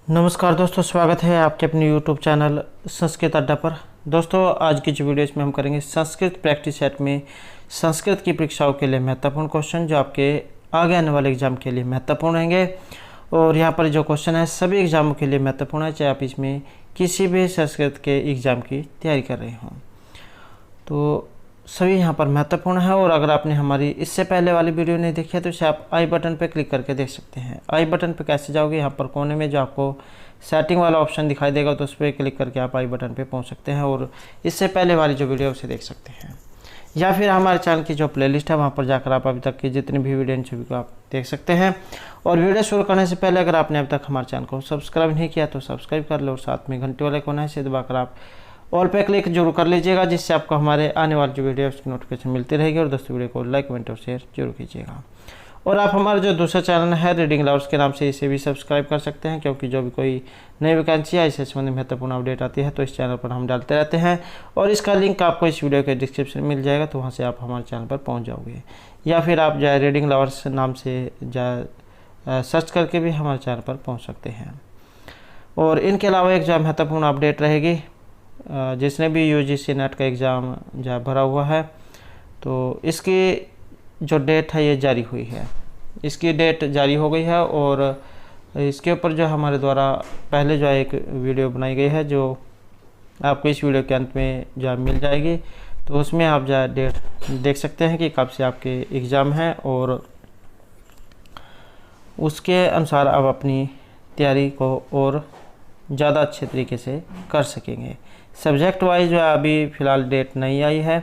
नमस्कार दोस्तों, स्वागत है आपके अपने YouTube चैनल संस्कृत अड्डा पर। दोस्तों, आज की जो वीडियो इसमें हम करेंगे संस्कृत प्रैक्टिस सेट में संस्कृत की परीक्षाओं के लिए महत्वपूर्ण क्वेश्चन जो आपके आगे आने वाले एग्जाम के लिए महत्वपूर्ण रहेंगे। और यहाँ पर जो क्वेश्चन है सभी एग्जामों के लिए महत्वपूर्ण है, चाहे आप इसमें किसी भी संस्कृत के एग्ज़ाम की तैयारी कर रहे हों तो सभी यहाँ पर महत्वपूर्ण है। और अगर आपने हमारी इससे पहले वाली वीडियो नहीं देखी है तो इसे आप आई बटन पर क्लिक करके देख सकते हैं। आई बटन पर कैसे जाओगे, यहाँ पर कोने में जो आपको सेटिंग वाला ऑप्शन दिखाई देगा तो उस पर क्लिक करके आप आई बटन पे पहुँच सकते हैं और इससे पहले वाली जो वीडियो उसे देख सकते हैं। या फिर हमारे चैनल की जो प्लेलिस्ट है वहाँ पर जाकर आप अभी तक की जितनी भी वीडियो सभी को आप देख सकते हैं। और वीडियो शुरू करने से पहले अगर आपने अभी तक हमारे चैनल को सब्सक्राइब नहीं किया तो सब्सक्राइब कर लो और साथ में घंटे वाले कोना से दबाकर आप ऑल पे क्लिक जरूर कर लीजिएगा, जिससे आपको हमारे आने वाली जो वीडियो उसकी नोटिफिकेशन मिलती रहेगी। और दोस्तों, वीडियो को लाइक कमेंट और शेयर जरूर कीजिएगा। और आप हमारा जो दूसरा चैनल है रीडिंग लवर्स के नाम से इसे भी सब्सक्राइब कर सकते हैं, क्योंकि जो भी कोई नई वैकेंसी है इससे संबंधित महत्वपूर्ण अपडेट आती है तो इस चैनल पर हम डालते रहते हैं। और इसका लिंक आपको इस वीडियो के डिस्क्रिप्शन में मिल जाएगा, तो वहाँ से आप हमारे चैनल पर पहुँच जाओगे। या फिर आप जो रीडिंग लवर्स नाम से सर्च करके भी हमारे चैनल पर पहुँच सकते हैं। और इनके अलावा एक जो महत्वपूर्ण अपडेट रहेगी, जिसने भी यूजीसी नेट का एग्ज़ाम जो भरा हुआ है तो इसकी जो डेट है ये जारी हुई है, इसकी डेट जारी हो गई है। और इसके ऊपर जो हमारे द्वारा पहले जो एक वीडियो बनाई गई है जो आपको इस वीडियो के अंत में जो मिल जाएगी, तो उसमें आप जो डेट देख सकते हैं कि कब से आपके एग्ज़ाम हैं और उसके अनुसार आप अपनी तैयारी को और ज़्यादा अच्छे तरीके से कर सकेंगे। सब्जेक्ट वाइज जो अभी फ़िलहाल डेट नहीं आई है,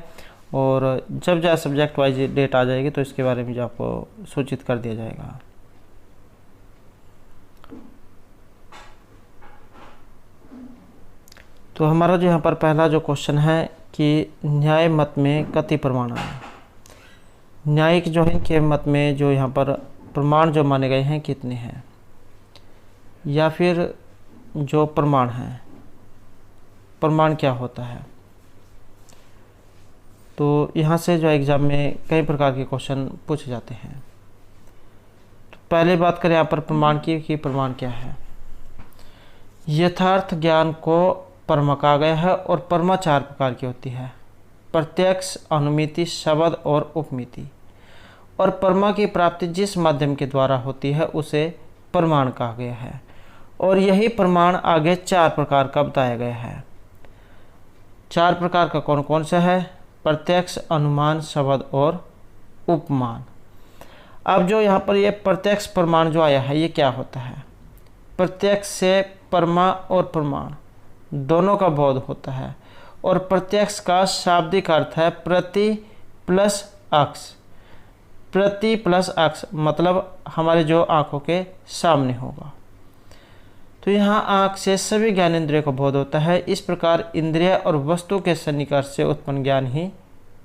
और जब जो सब्जेक्ट वाइज डेट आ जाएगी तो इसके बारे में जो आपको सूचित कर दिया जाएगा। तो हमारा जो यहाँ पर पहला जो क्वेश्चन है कि न्याय मत में कति प्रमाण है। न्यायिक जो है के मत में जो यहाँ पर प्रमाण जो माने गए हैं कितने हैं, या फिर जो प्रमाण है, प्रमाण क्या होता है। तो यहाँ से जो एग्ज़ाम में कई प्रकार के क्वेश्चन पूछे जाते हैं। तो पहले बात करें यहाँ पर प्रमाण की कि प्रमाण क्या है। यथार्थ ज्ञान को परमा कहा गया है और परमा 4 प्रकार की होती है: प्रत्यक्ष, अनुमिति, शब्द और उपमिति। और परमा की प्राप्ति जिस माध्यम के द्वारा होती है उसे प्रमाण कहा गया है। और यही प्रमाण आगे 4 प्रकार का बताया गया है। 4 प्रकार का कौन कौन सा है? प्रत्यक्ष, अनुमान, शब्द और उपमान। अब जो यहाँ पर ये प्रत्यक्ष प्रमाण जो आया है ये क्या होता है? प्रत्यक्ष से परमा और प्रमाण दोनों का बोध होता है। और प्रत्यक्ष का शाब्दिक अर्थ है प्रति प्लस अक्ष। प्रति प्लस अक्ष मतलब हमारे जो आँखों के सामने होगा। तो यहाँ आँख से सभी ज्ञानेंद्रियों का बोध होता है। इस प्रकार इंद्रिय और वस्तु के सन्निकर्ष से उत्पन्न ज्ञान ही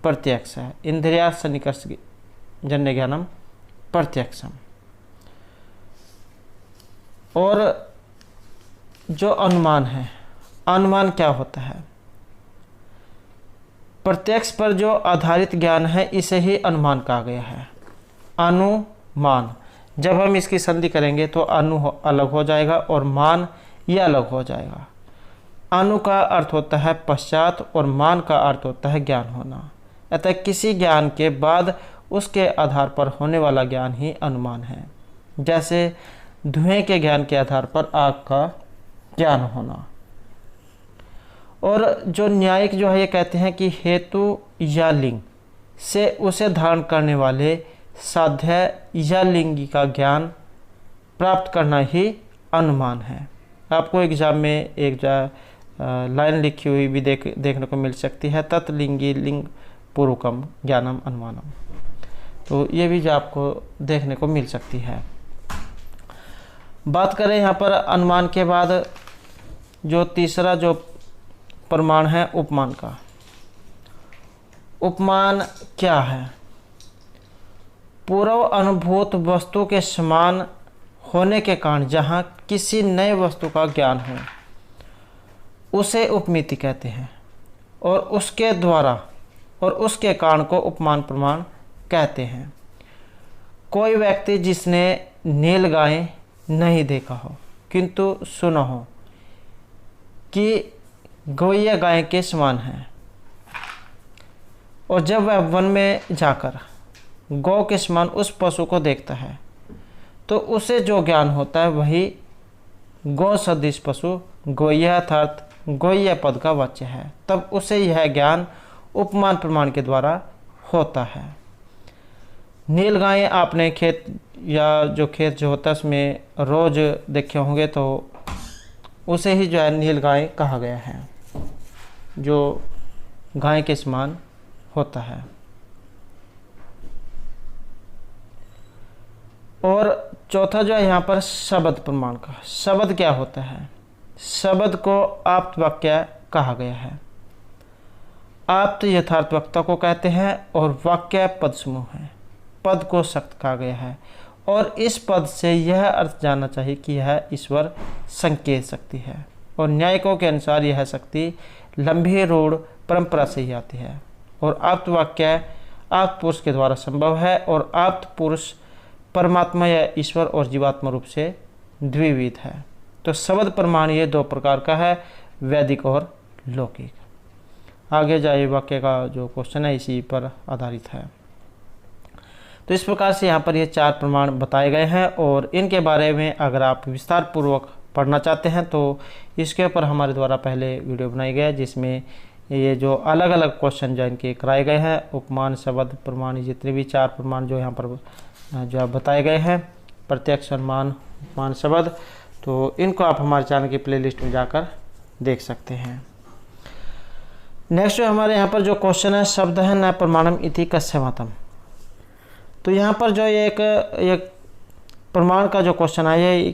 प्रत्यक्ष है। इंद्रिया सन्निकर्ष जन्य ज्ञानम प्रत्यक्षम। और जो अनुमान है, अनुमान क्या होता है? प्रत्यक्ष पर जो आधारित ज्ञान है इसे ही अनुमान कहा गया है। अनुमान, जब हम इसकी संधि करेंगे तो अनु अलग हो जाएगा और मान ये अलग हो जाएगा। अनु का अर्थ होता है पश्चात और मान का अर्थ होता है ज्ञान होना। अतः किसी ज्ञान के बाद उसके आधार पर होने वाला ज्ञान ही अनुमान है। जैसे धुएं के ज्ञान के आधार पर आग का ज्ञान होना। और जो न्यायिक जो है ये कहते हैं कि हेतु या लिंग से उसे धारण करने वाले साध्य या लिंगी का ज्ञान प्राप्त करना ही अनुमान है। आपको एग्जाम में एक लाइन लिखी हुई भी देखने को मिल सकती है, तत्लिंगी लिंग पूर्वकम ज्ञानम अनुमानम। तो ये भी जो आपको देखने को मिल सकती है। बात करें यहाँ पर अनुमान के बाद जो तीसरा जो प्रमाण है उपमान का। उपमान क्या है? पूर्व अनुभूत वस्तु के समान होने के कारण जहाँ किसी नए वस्तु का ज्ञान हो उसे उपमिति कहते हैं। और उसके द्वारा और उसके कारण को उपमान प्रमाण कहते हैं। कोई व्यक्ति जिसने नील गाय नहीं देखा हो किंतु सुनहो कि गौया गाय के समान है। और जब वह वन में जाकर गौ के समान उस पशु को देखता है तो उसे जो ज्ञान होता है वही गौ सदृश पशु गौया अर्थात गौया पद का वाच्य है। तब उसे यह ज्ञान उपमान प्रमाण के द्वारा होता है। नील गाय आपने खेत या जो खेत जो होता है उसमें रोज देखे होंगे, तो उसे ही जो है नील गाय कहा गया है, जो गाय के समान होता है। और चौथा जो है यहाँ पर शब्द प्रमाण का। शब्द क्या होता है? शब्द को आप्त वाक्य कहा गया है। आप्त यथार्थ वक्ता को कहते हैं और वाक्य पद समूह है। पद को सख्त कहा गया है और इस पद से यह अर्थ जानना चाहिए कि यह ईश्वर संकेत शक्ति है। और न्यायिकों के अनुसार यह शक्ति लंबी रूढ़ परंपरा से ही आती है। और आप्त वाक्य आप्त पुरुष के द्वारा संभव है और आप्त पुरुष परमात्मा या ईश्वर और जीवात्मा रूप से द्विविध है। तो शब्द प्रमाण ये दो प्रकार का है, वैदिक और लौकिक। आगे जाइए, वाक्य का जो क्वेश्चन है इसी पर आधारित है। तो इस प्रकार से यहाँ पर ये 4 प्रमाण बताए गए हैं और इनके बारे में अगर आप विस्तार पूर्वक पढ़ना चाहते हैं तो इसके ऊपर हमारे द्वारा पहले वीडियो बनाई गई है, जिसमें ये जो अलग अलग क्वेश्चन जो इनके कराए गए हैं, उपमान, शब्द प्रमाण, जितने भी 4 प्रमाण जो यहाँ पर जो आप बताए गए हैं, प्रत्यक्ष, अनुमान, उपमान, शब्द, तो इनको आप हमारे चैनल की प्लेलिस्ट में जाकर देख सकते हैं। नेक्स्ट जो हमारे यहाँ पर जो क्वेश्चन है, शब्द है न प्रमाणम इति कस्य मतम। तो यहाँ पर जो एक प्रमाण का जो क्वेश्चन है ये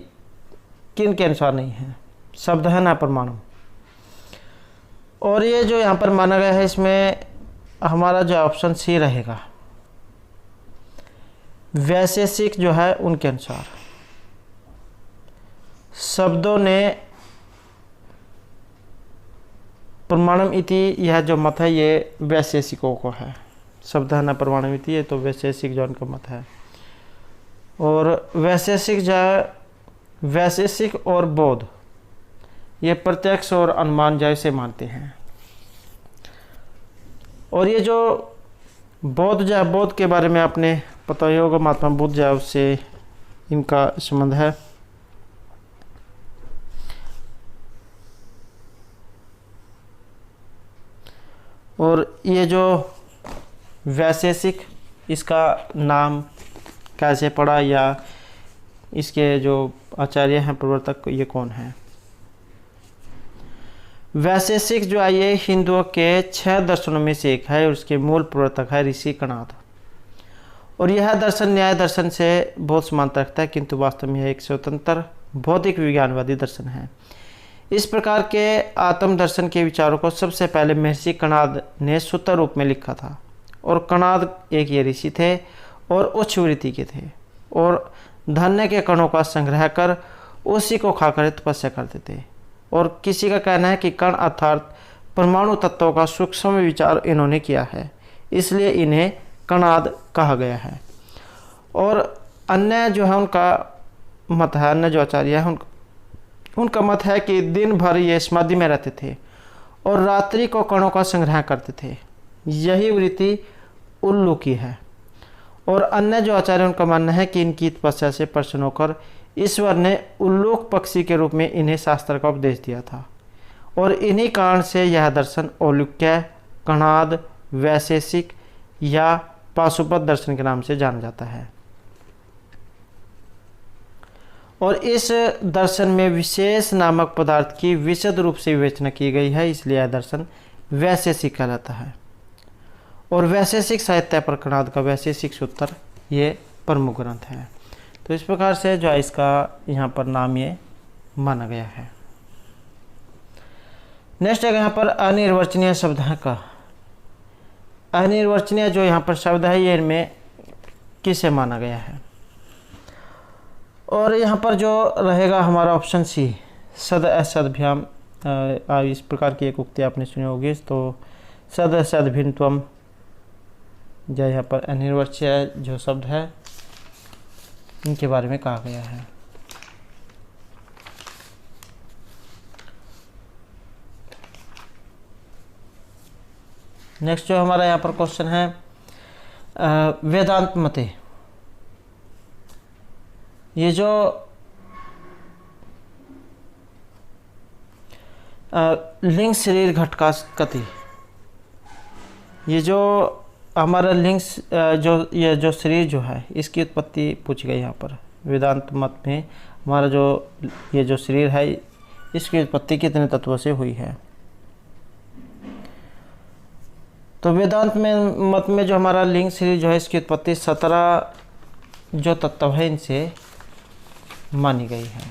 किन के अनुसार नहीं है, शब्द है न प्रमाणम। और ये जो यहाँ पर माना गया है इसमें हमारा जो ऑप्शन सी रहेगा, वैशेषिक जो है उनके अनुसार शब्दों ने प्रमाणम इति, यह जो मत है ये वैशेषिकों को है। शब्द है न प्रमाणम इति, ये तो वैशेषिक जो उनका मत है। और वैशेषिक जो है, वैशेषिक और बोध ये प्रत्यक्ष और अनुमान जैसे मानते हैं। और ये जो बौद्ध जो है, बौद्ध के बारे में आपने पता ही होगा, महात्मा बुद्ध जो है उससे इनका संबंध है। और ये जो वैशेषिक, इसका नाम कैसे पड़ा या इसके जो आचार्य हैं, प्रवर्तक, ये कौन है? वैशेषिक जो है ये हिंदुओं के 6 दर्शनों में से एक है और उसके मूल प्रवर्तक है ऋषि कणाद। और यह दर्शन न्याय दर्शन से बहुत समानता रखता है, किंतु वास्तव में यह एक स्वतंत्र भौतिक विज्ञानवादी दर्शन है। इस प्रकार के आत्म दर्शन के विचारों को सबसे पहले महर्षि कणाद ने सूत्र रूप में लिखा था। और कणाद एक ये ऋषि थे और उच्च वृत्ति के थे और धन्य के कणों का संग्रह कर उसी को खाकर तपस्या करते थे। और किसी का कहना है कि कण अर्थात परमाणु तत्वों का सूक्ष्म विचार इन्होंने किया है, इसलिए इन्हें कणाद कहा गया है। और अन्य जो है उनका मत है, अन्य जो आचार्य है उनका मत है कि दिन भर ये समाधि में रहते थे और रात्रि को कणों का संग्रह करते थे, यही वृत्ति उल्लू की है। और अन्य जो आचार्य उनका मानना है कि इनकी तपस्या से प्रसन्न होकर ईश्वर ने उल्लूक पक्षी के रूप में इन्हें शास्त्र का उपदेश दिया था। और इन्हीं कारण से यह दर्शन औलुक्य, कणाद, वैशेषिक या पाशुपत दर्शन के नाम से जाना जाता है। और इस दर्शन में विशेष नामक पदार्थ की विशद रूप से विवेचना की गई है, इसलिए यह दर्शन वैशेषिक कहलाता है। और वैशेषिक साहित्य पर कणाद का वैशेषिक सूत्र ये प्रमुख ग्रंथ है। तो इस प्रकार से जो है इसका यहाँ पर नाम ये माना गया है। नेक्स्ट है यहाँ पर अनिर्वचनीय शब्द है का। अनिर्वचनीय जो यहाँ पर शब्द है ये इनमें किसे माना गया है? और यहाँ पर जो रहेगा हमारा ऑप्शन सी, सद असदभ्याम। इस प्रकार की एक उक्ति आपने सुनी होगी, तो सद असद भिन्नत्वम जो यहाँ पर अनिर्वचनीय जो शब्द है इनके बारे में कहा गया है। नेक्स्ट जो हमारा यहाँ पर क्वेश्चन है वेदांत मते, ये जो लिंग शरीर घटका कति, ये जो हमारा लिंग ये जो शरीर जो है इसकी उत्पत्ति पूछी गई यहाँ पर। वेदांत मत में हमारा जो ये जो शरीर है इसकी उत्पत्ति कितने तत्वों से हुई है। तो वेदांत में मत में जो हमारा लिंग शरीर जो है इसकी उत्पत्ति 17 जो तत्व है इनसे मानी गई है।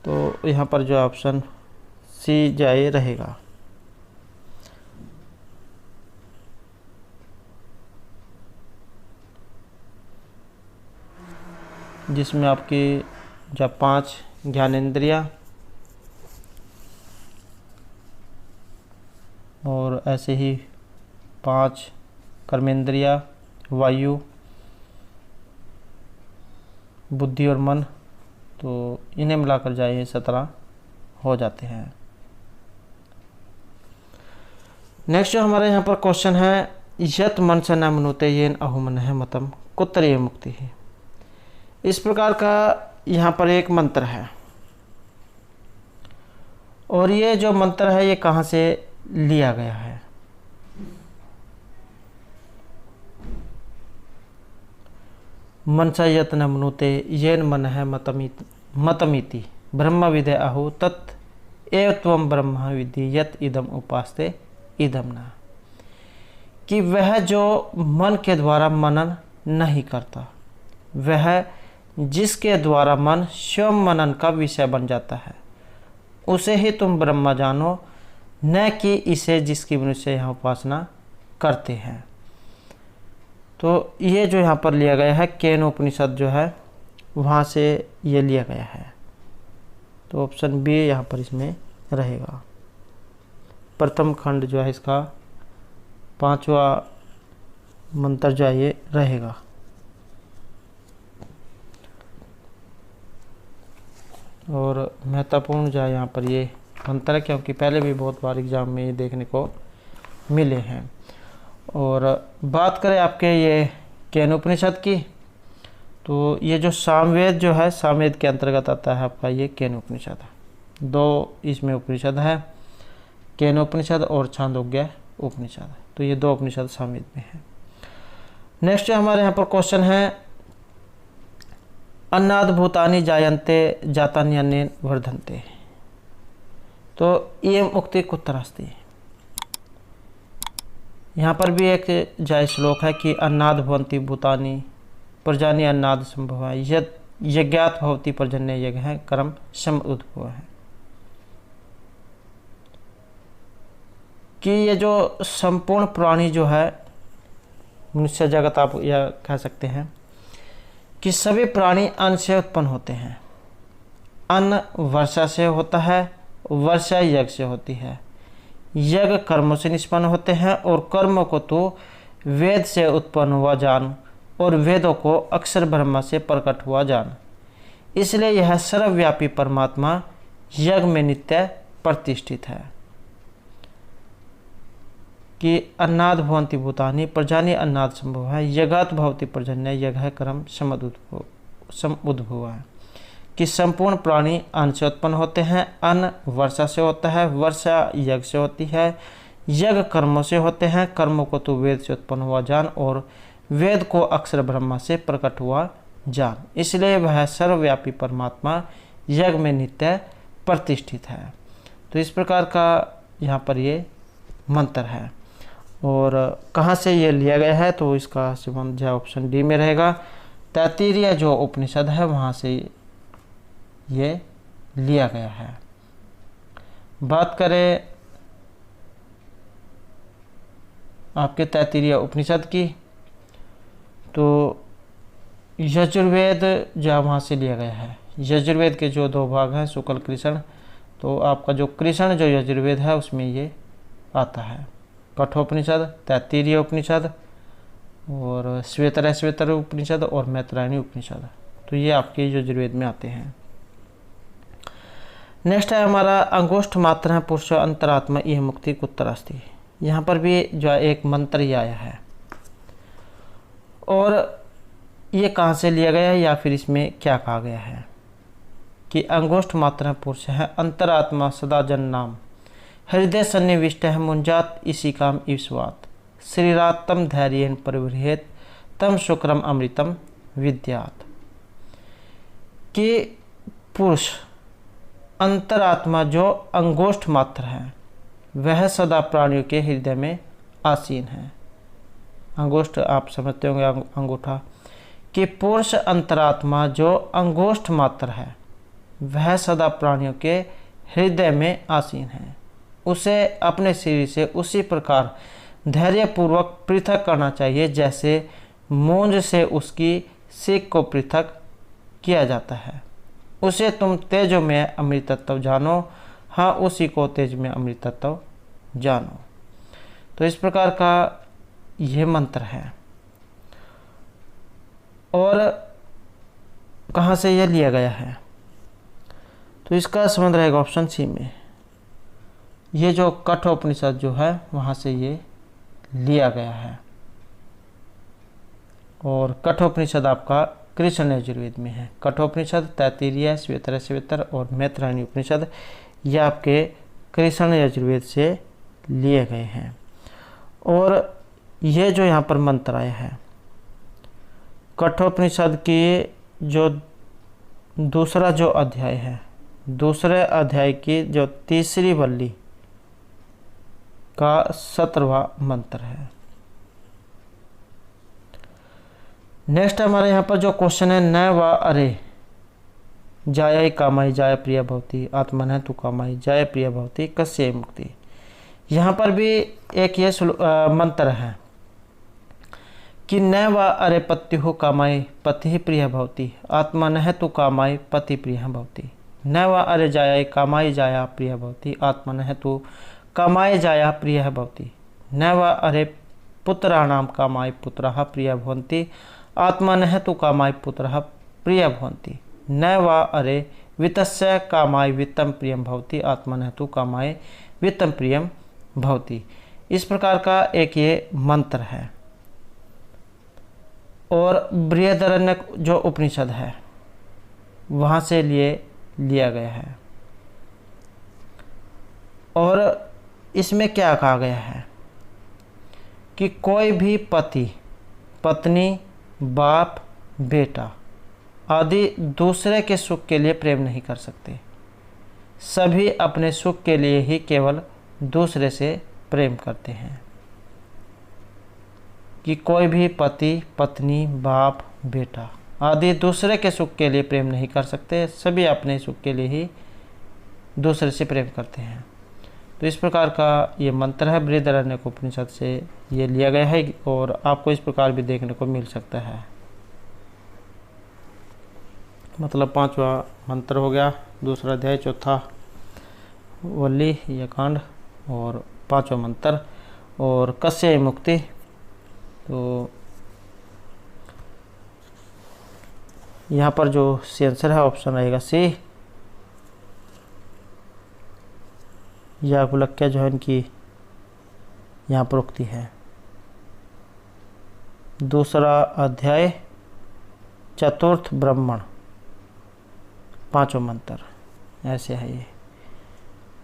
तो यहाँ पर जो ऑप्शन सी जाए रहेगा। जिसमें आपकी जब 5 ज्ञानेंद्रिया और ऐसे ही 5 कर्मेंद्रिया, वायु, बुद्धि और मन, तो इन्हें मिलाकर जाए 17 हो जाते हैं। नेक्स्ट जो हमारे यहाँ पर क्वेश्चन है यत मन से न मनुते येन अहुमन है मतम कुत्तरीय मुक्ति है। इस प्रकार का यहाँ पर एक मंत्र है और ये जो मंत्र है ये कहाँ से लिया गया है। मनसा यत न मनुते येन मन है मतमिति ब्रह्म विदे आहु तत् एव त्वं ब्रह्म विद्धि यत इदम उपास्ते इदम न, कि वह जो मन के द्वारा मनन नहीं करता, वह जिसके द्वारा मन स्वयं मनन का विषय बन जाता है, उसे ही तुम ब्रह्म जानो, न कि इसे जिसकी मनुष्य यहाँ उपासना करते हैं। तो ये जो यहाँ पर लिया गया है केन उपनिषद जो है वहाँ से ये लिया गया है। तो ऑप्शन बी यहाँ पर इसमें रहेगा। प्रथम खंड जो है इसका 5वां मंत्र जो है ये रहेगा। और महत्वपूर्ण जो है यहाँ पर ये मंत्र है, क्योंकि पहले भी बहुत बार एग्जाम में ये देखने को मिले हैं। और बात करें आपके ये केन उपनिषद की, तो ये जो सामवेद जो है सामवेद के अंतर्गत आता है आपका ये केन उपनिषद। 2 इसमें उपनिषद है, केन उपनिषद और छांदोग्य उपनिषद। तो ये 2 उपनिषद सामवेद में है। नेक्स्ट जो हमारे यहाँ पर क्वेश्चन है अन्नाद भूतानि जायन्ते जातान्यन्नेन वर्धन्ते, तो इयं उक्ति कुत्र अस्ति। यहाँ पर भी एक जय श्लोक है कि अन्नाद भवन्ति भूतानि प्रजानि अन्नाद संभव है यद यज्ञात भवति पर्जन्य यज्ञ है कर्म सम उद्भव है, कि ये जो संपूर्ण प्राणी जो है मनुष्य जगत आप यह कह सकते हैं कि सभी प्राणी अन्न से उत्पन्न होते हैं। अन्न वर्षा से होता है, वर्षा यज्ञ से होती है, यज्ञ कर्मों से निष्पन्न होते हैं और कर्मों को तो वेद से उत्पन्न हुआ जान और वेदों को अक्षर ब्रह्मा से प्रकट हुआ जान। इसलिए यह सर्वव्यापी परमात्मा यज्ञ में नित्य प्रतिष्ठित है। कि अन्नाद भवन्ति भूतानि प्रजानि अन्नाद संभव है यज्ञात भवति पर्जन्य यज्ञ है कर्म सम उद्भव है, कि संपूर्ण प्राणी अन्न से उत्पन्न होते हैं, अन्न वर्षा से होता है, वर्षा यज्ञ से होती है, यज्ञ कर्मों से होते हैं, कर्मों को तो वेद से उत्पन्न हुआ जान और वेद को अक्षर ब्रह्मा से प्रकट हुआ जान। इसलिए वह सर्वव्यापी परमात्मा यज्ञ में नित्य प्रतिष्ठित है। तो इस प्रकार का यहाँ पर ये मंत्र है। और कहाँ से ये लिया गया है, तो इसका संबंध जो ऑप्शन डी में रहेगा। तैत्तिरीय जो उपनिषद है वहाँ से ये लिया गया है। बात करें आपके तैत्तिरीय उपनिषद की, तो यजुर्वेद जो वहाँ से लिया गया है। यजुर्वेद के जो 2 भाग हैं शुक्ल कृष्ण, तो आपका जो कृष्ण जो यजुर्वेद है उसमें ये आता है। कठोपनिषद, तैत्तिरीय उपनिषद और श्वेतर उपनिषद और मैत्रायणी उपनिषद, तो ये आपके यजुर्वेद में आते हैं। नेक्स्ट है हमारा अंगुष्ठ मात्र है पुरुष अंतरात्मा यह मुक्ति कुत्र अस्ति। यहाँ पर भी जो है एक मंत्र ही आया है, और ये कहाँ से लिया गया है या फिर इसमें क्या कहा गया है कि अंगुष्ठ मात्र पुरुष है अंतरात्मा सदा जन नाम, हृदय सन्निविष्ट है मुंजात इसी काम ईश्वात, श्रीरातम धैर्येन परिवृहेत तम शुक्रम अमृतम विद्यात। कि पुरुष अंतरात्मा जो अंगुष्ठ मात्र है वह सदा प्राणियों के हृदय में आसीन है। अंगुष्ठ आप समझते होंगे अंगूठा। कि पुरुष अंतरात्मा जो अंगुष्ठ मात्र है वह सदा प्राणियों के हृदय में आसीन है, उसे अपने शरीर से उसी प्रकार धैर्यपूर्वक पृथक करना चाहिए जैसे मूंज से उसकी सीख को पृथक किया जाता है। उसे तुम तेजो में अमृत तत्व जानो, हाँ उसी को तेज में अमृत तत्व जानो। तो इस प्रकार का यह मंत्र है। और कहाँ से यह लिया गया है, तो इसका संबंध रहेगा ऑप्शन सी में। ये जो कठोपनिषद जो है वहाँ से ये लिया गया है, और कठोपनिषद आपका कृष्ण यजुर्वेद में है। कठोपनिषद, तैत्तिरीय, श्वेतर और मैत्रायणी उपनिषद ये आपके कृष्ण यजुर्वेद से लिए गए हैं। और ये जो यहाँ पर मंत्र आया है कठोपनिषद की जो दूसरा जो अध्याय है, दूसरे अध्याय की जो तीसरी वल्ली का 17वां मंत्र है। नेक्स्ट हमारे यहाँ पर जो क्वेश्चन है न व अरे जाय कामाई जाय प्रिय भवती आत्मन है तू कामाई जाय प्रिय भवती कस्य मुक्ति। यहाँ पर भी एक ये मंत्र है कि न व अरे पत्यु कामाई पति प्रिय भवती आत्मन है तू कामाई पति प्रिय भवती। न व अरे जाय कामाई जाया प्रिय भवती आत्मन है तू कामाय जाया प्रिय भवती। न व अरे पुत्राणाम कामाय पुत्रः प्रिय भवन्ति आत्मन है तू कामाय पुत्रः प्रिय भवन्ति। न व अरे वित्तस्य कामाय वित्तम प्रियम भवति आत्मन है तू कामाय वित्तम प्रियम भवति। इस प्रकार का एक ये मंत्र है। और बृहदारण्यक जो उपनिषद है वहाँ से लिया गया है। और इसमें क्या कहा गया है कि कोई भी पति, पत्नी, बाप, बेटा आदि दूसरे के सुख के लिए प्रेम नहीं कर सकते। सभी अपने सुख के लिए ही केवल दूसरे से प्रेम करते हैं। कि कोई भी पति, पत्नी, बाप, बेटा आदि दूसरे के सुख के लिए प्रेम नहीं कर सकते, सभी अपने सुख के लिए ही दूसरे से प्रेम करते हैं। तो इस प्रकार का ये मंत्र है, बृहदारण्यक उपनिषद से ये लिया गया है और आपको इस प्रकार भी देखने को मिल सकता है। मतलब 5वां मंत्र हो गया, दूसरा अध्याय, चौथा वल्ली या कांड और 5वां मंत्र और कस्य मुक्ति। तो यहाँ पर जो सी आंसर है ऑप्शन रहेगा सी। याज्ञवल्क्य जो है इनकी यहाँ पर उक्ति है। दूसरा अध्याय चतुर्थ ब्राह्मण 5वां मंत्र ऐसे है ये।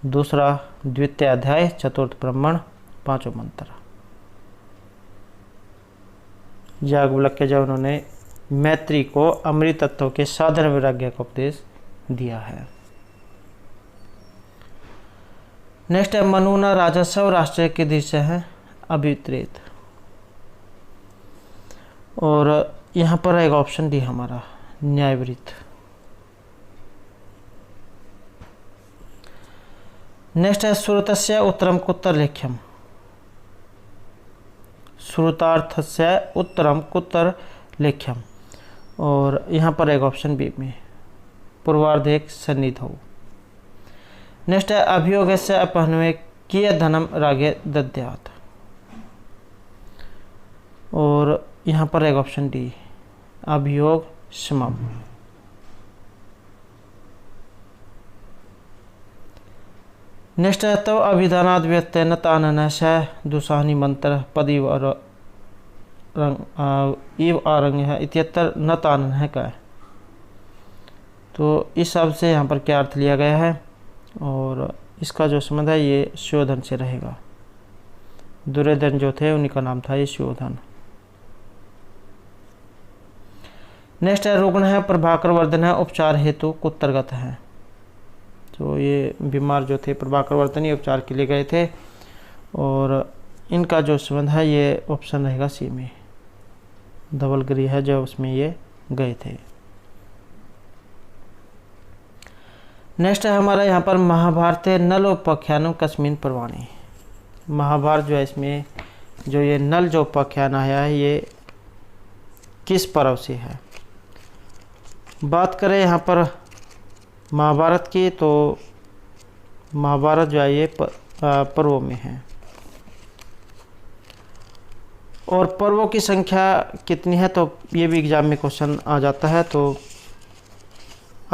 दूसरा द्वितीय अध्याय चतुर्थ ब्राह्मण 5वां मंत्र। याज्ञवल्क्य जो उन्होंने मैत्री को अमृत तत्व के साधन वैराग्य का उपदेश दिया है। नेक्स्ट है मनुना राजस्व राष्ट्र के दृश्य है अभिप्रेत। और यहाँ पर एक ऑप्शन डी हमारा न्यायवृत्त। नेक्स्ट है श्रुतस्य उत्तरम कुत्र लेख्यम। श्रुतार्थस्य उत्तरम कुत्र लेख्यम। और यहाँ पर एक ऑप्शन बी में पूर्वार्ध एक सन्निधौ। नेक्स्ट है अभियोगस्य अपहन्वे किय धनम रागे दद्यात्। और यहाँ पर एक ऑप्शन डी अभियोग समम। नेक्स्ट है तो अभिधानाद व्यत्यन तानन श दुसाहनी मंत्र पदी इव आरंग है इत्यत्र न तानन है क्या है। तो इस शब्द से यहाँ पर क्या अर्थ लिया गया है और इसका जो संबंध है ये शोधन से रहेगा। दुर्योधन जो थे उन्हीं का नाम था ये शोधन। नेक्स्ट है रुग्ण है प्रभाकर वर्धन है उपचार हेतु कुतर्गत है। तो ये बीमार जो थे प्रभाकर वर्धन ये उपचार के लिए गए थे और इनका जो संबंध है ये ऑप्शन रहेगा सी में, धवलगिरी है जो उसमें ये गए थे। नेक्स्ट है हमारा यहाँ पर महाभारत नलोपाख्यानम कस्मिन पर्वाणि। महाभारत जो है इसमें जो ये नल जो उपाख्यान आया है ये किस पर्व से है। बात करें यहाँ पर महाभारत की तो महाभारत जो है ये पर्वों में है और पर्वों की संख्या कितनी है तो ये भी एग्जाम में क्वेश्चन आ जाता है। तो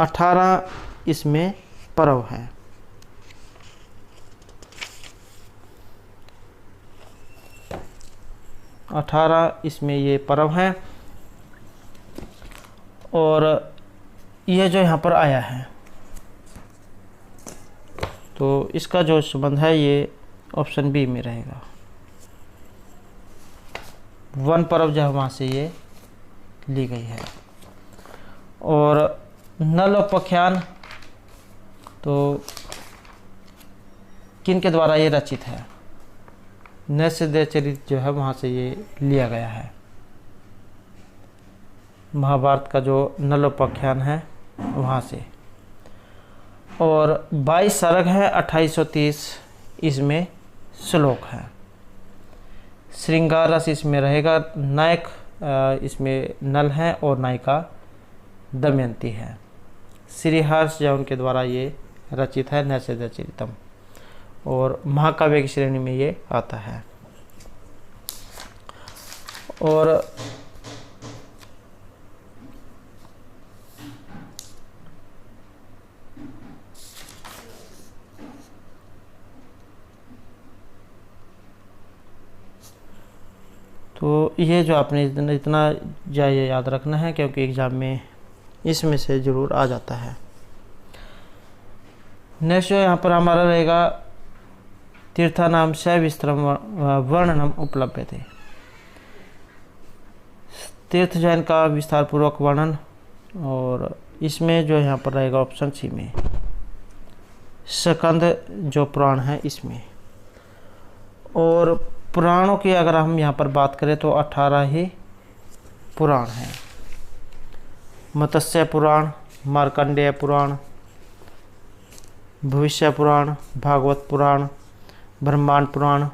18 इसमें पर्व है। इसमें ये पर्व है और यह जो यहाँ पर आया है तो इसका जो संबंध है ये ऑप्शन बी में रहेगा। वन पर्व जो वहाँ से ये ली गई है। और नलोपाख्यान तो किन के द्वारा ये रचित है, नैषधीयचरित जो है वहाँ से ये लिया गया है। महाभारत का जो नलोपाख्यान है वहाँ से। और 22 सर्ग है, 2830 इसमें श्लोक है। श्रृंगार रस इसमें रहेगा। नायक इसमें नल है और नायिका दमयंती है। श्रीहर्ष जो उनके द्वारा ये रचित है नैषधीयचरितम और महाकाव्य की श्रेणी में ये आता है। और तो ये जो आपने इतना जाए याद रखना है क्योंकि एग्ज़ाम में इसमें से ज़रूर आ जाता है। नेक्स्ट जो यहाँ पर हमारा रहेगा तीर्थानाम सविस्तरम वर्णनम उपलब्ध थे। तीर्थ जैन का विस्तार पूर्वक वर्णन और इसमें जो यहाँ पर रहेगा ऑप्शन सी में स्कंद जो पुराण है इसमें। और पुराणों की अगर हम यहाँ पर बात करें तो 18 ही पुराण हैं। मत्स्य पुराण, मार्कंडेय पुराण, भविष्य पुराण, भागवत पुराण, ब्रह्मांड पुराण,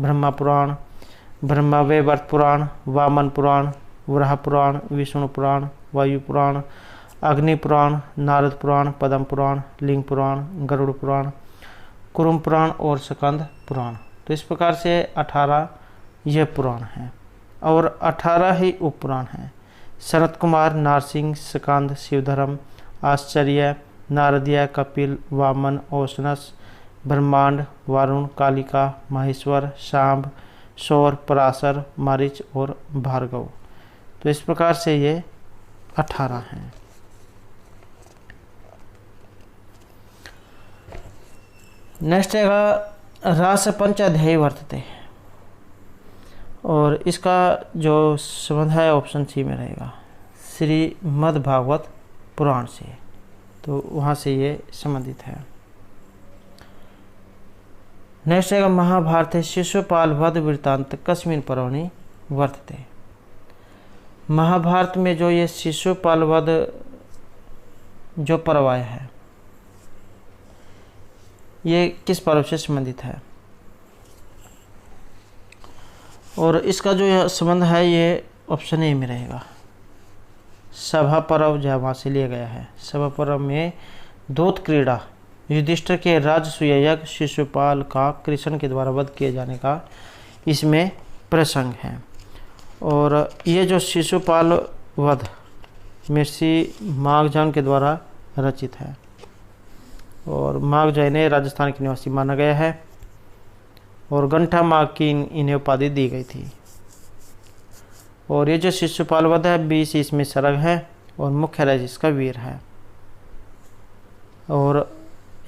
ब्रह्मा पुराण, ब्रह्मवैवर्त पुराण, वामन पुराण, वराह पुराण, विष्णु पुराण, वायु पुराण, अग्नि पुराण, नारद पुराण, पद्म पुराण, लिंग पुराण, गरुड़ पुराण, कुरुम पुराण और स्कंद पुराण। तो इस प्रकार से 18 ये पुराण हैं और 18 ही उपपुराण हैं। सनत कुमार, नारसिंह, स्कंद, शिवधर्म, आश्चर्य, नारदीय, कपिल, वामन, औशनस, ब्रह्मांड, वारुण, कालिका, महेश्वर, शांभ, सौर, पराशर, मारीच और भार्गव। तो इस प्रकार से ये 18 हैं। नेक्स्ट है रास पंचाध्यायी वर्तते और इसका जो संबंध है ऑप्शन सी में रहेगा श्रीमद् भागवत पुराण से। तो वहाँ से ये संबंधित है। नेक्स्ट है महाभारत शिशुपाल वध वृत्तांत कस्मिन् पर्वणि वर्तते। महाभारत में जो ये शिशुपाल वध जो पर्व आया है ये किस पर्व से संबंधित है और इसका जो संबंध है ये ऑप्शन ए में रहेगा। सभा पर्व जो वहाँ से लिया गया है। सभा पर्व में दूत क्रीड़ा युधिष्ठिर के राजसूय यज्ञ शिशुपाल का कृष्ण के द्वारा वध किए जाने का इसमें प्रसंग है। और ये जो शिशुपाल वध महर्षि माखन के द्वारा रचित है। और माघ जो इन्हें राजस्थान के निवासी माना गया है और गंठा माघ की इन्हें उपाधि दी गई थी। और ये जो शिशुपाल वध है 20 इसमें सर्ग है और मुख्य राज्य इसका वीर है। और